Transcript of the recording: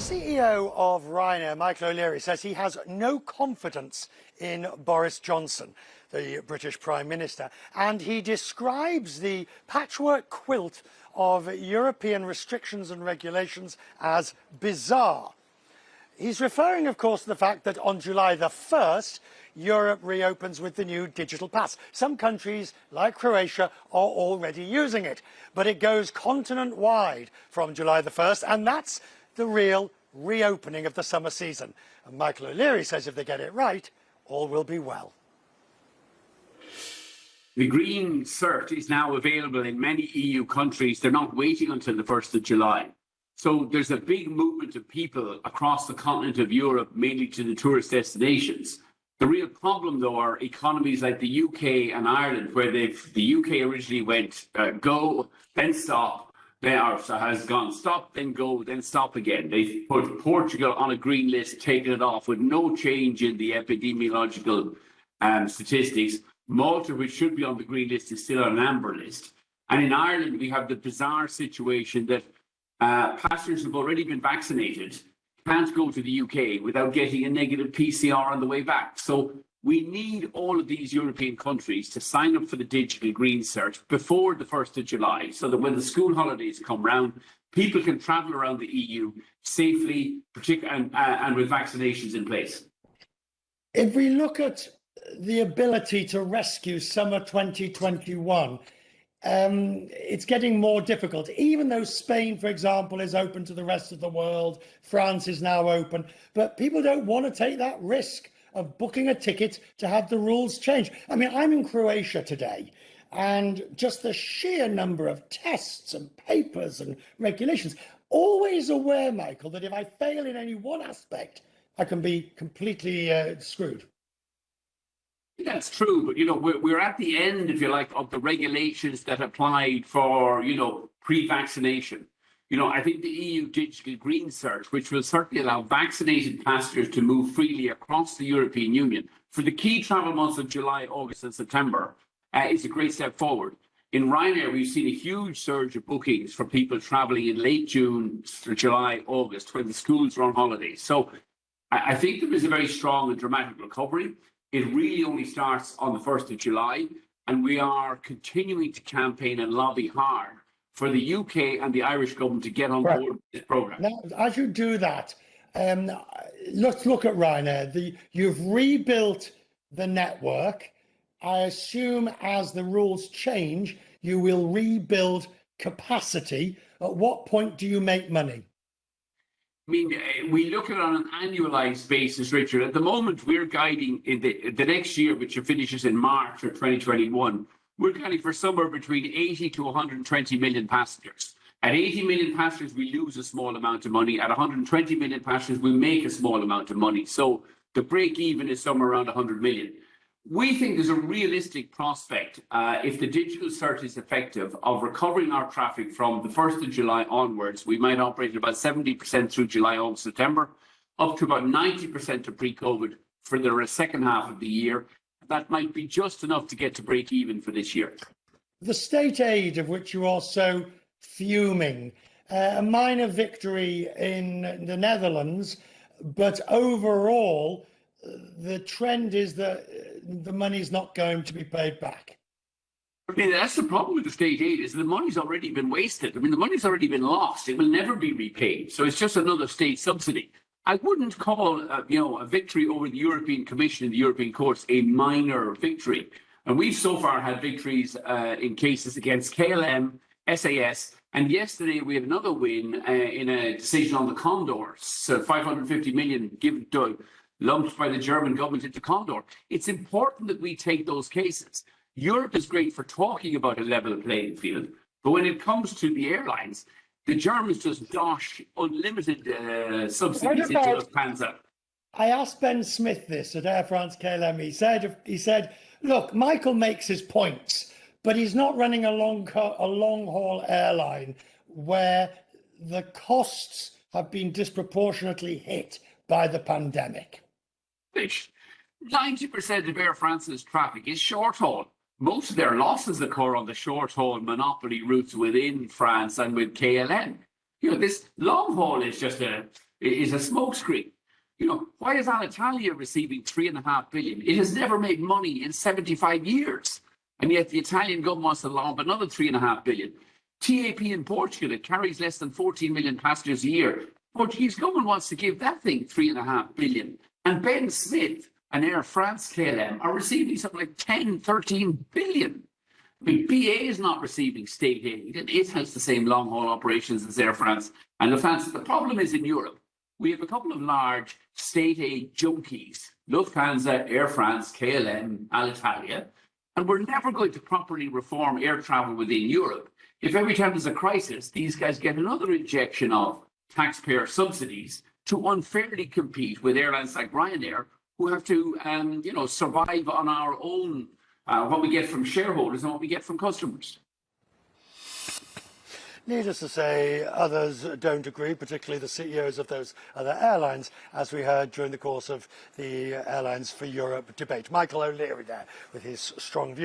CEO of Ryanair, Michael O'Leary, says he has no confidence in Boris Johnson, the British Prime Minister, and he describes the patchwork quilt of European restrictions and regulations as bizarre. He's referring, of course, to the fact that on July the 1st, Europe reopens with the new digital pass. Some countries, like Croatia, are already using it, but it goes continent-wide from July the 1st, and that's the real reopening of the summer season. And Michael O'Leary says if they get it right, all will be well. The green cert is now available in many EU countries. They're not waiting until the 1st of July. So there's a big movement of people across the continent of Europe, mainly to the tourist destinations. The real problem, though, are economies like the UK and Ireland, where the UK originally went go, then stop, has gone stop, then go, then stop again. They put Portugal on a green list, taken it off with no change in the epidemiological statistics. Malta, which should be on the green list, is still on an amber list. And in Ireland, we have the bizarre situation that passengers who've already been vaccinated can't go to the UK without getting a negative PCR on the way back. So we need all of these European countries to sign up for the digital green cert before the 1st of July, so that when the school holidays come round, people can travel around the EU safely, and with vaccinations in place. If we look at the ability to rescue summer 2021, it's getting more difficult. Even though Spain, for example, is open to the rest of the world, France is now open, but people don't want to take that risk of booking a ticket to have the rules change. I mean, I'm in Croatia today, and just the sheer number of tests and papers and regulations, always aware, Michael, that if I fail in any one aspect, I can be completely screwed. That's true, but we're at the end, if you like, of the regulations that applied for pre-vaccination. I think the EU Digital Green Cert, which will certainly allow vaccinated passengers to move freely across the European Union for the key travel months of July, August, and September, is a great step forward. In Ryanair, we've seen a huge surge of bookings for people traveling in late June, July, August, when the schools are on holidays. So I think there is a very strong and dramatic recovery. It really only starts on the 1st of July, and we are continuing to campaign and lobby hard for the UK and the Irish government to get on board with this programme. Now, as you do that, let's look at Ryanair. You've rebuilt the network. I assume as the rules change, you will rebuild capacity. At what point do you make money? I mean, we look at it on an annualized basis, Richard. At the moment, we're guiding in the next year, which finishes in March of 2021, we're guiding for somewhere between 80 to 120 million passengers. At 80 million passengers, we lose a small amount of money. At 120 million passengers, we make a small amount of money. So the break even is somewhere around 100 million. We think there's a realistic prospect, if the digital cert is effective, of recovering our traffic from the 1st of July onwards. We might operate at about 70% through July, August, September, up to about 90% of pre-COVID for the second half of the year. That might be just enough to get to break even for this year. The state aid, of which you are so fuming, a minor victory in the Netherlands, but overall, the trend is that the money's not going to be paid back. I mean, that's the problem with the state aid, is the money's already been wasted. I mean, the money's already been lost. It will never be repaid. So it's just another state subsidy. I wouldn't call, a victory over the European Commission and the European courts a minor victory. And we've so far had victories in cases against KLM, SAS, and yesterday we had another win in a decision on the Condors, so 550 million given to lumped by the German government into Condor. It's important that we take those cases. Europe is great for talking about a level playing field, but when it comes to the airlines, the Germans just dosh unlimited subsidies into those Lufthansa. I asked Ben Smith this at Air France KLM. He said, look, Michael makes his points, but he's not running a long-haul airline where the costs have been disproportionately hit by the pandemic. 90% of Air France's traffic is short-haul. Most of their losses occur on the short-haul monopoly routes within France and with KLM. This long haul is just is a smokescreen. You know, why is Alitalia receiving $3.5 billion? It has never made money in 75 years. And yet the Italian government wants to lump another $3.5 billion. TAP in Portugal, it carries less than 14 million passengers a year. Portuguese government wants to give that thing $3.5 billion. And Ben Smith and Air France KLM are receiving something like 10, 13 billion. I mean, BA is not receiving state aid, and it has the same long-haul operations as Air France and Lufthansa. The problem is in Europe, we have a couple of large state aid junkies, Lufthansa, Air France, KLM, Alitalia, and we're never going to properly reform air travel within Europe if every time there's a crisis, these guys get another injection of taxpayer subsidies to unfairly compete with airlines like Ryanair, who have to, survive on our own, what we get from shareholders and what we get from customers. Needless to say, others don't agree, particularly the CEOs of those other airlines, as we heard during the course of the Airlines for Europe debate. Michael O'Leary there with his strong view.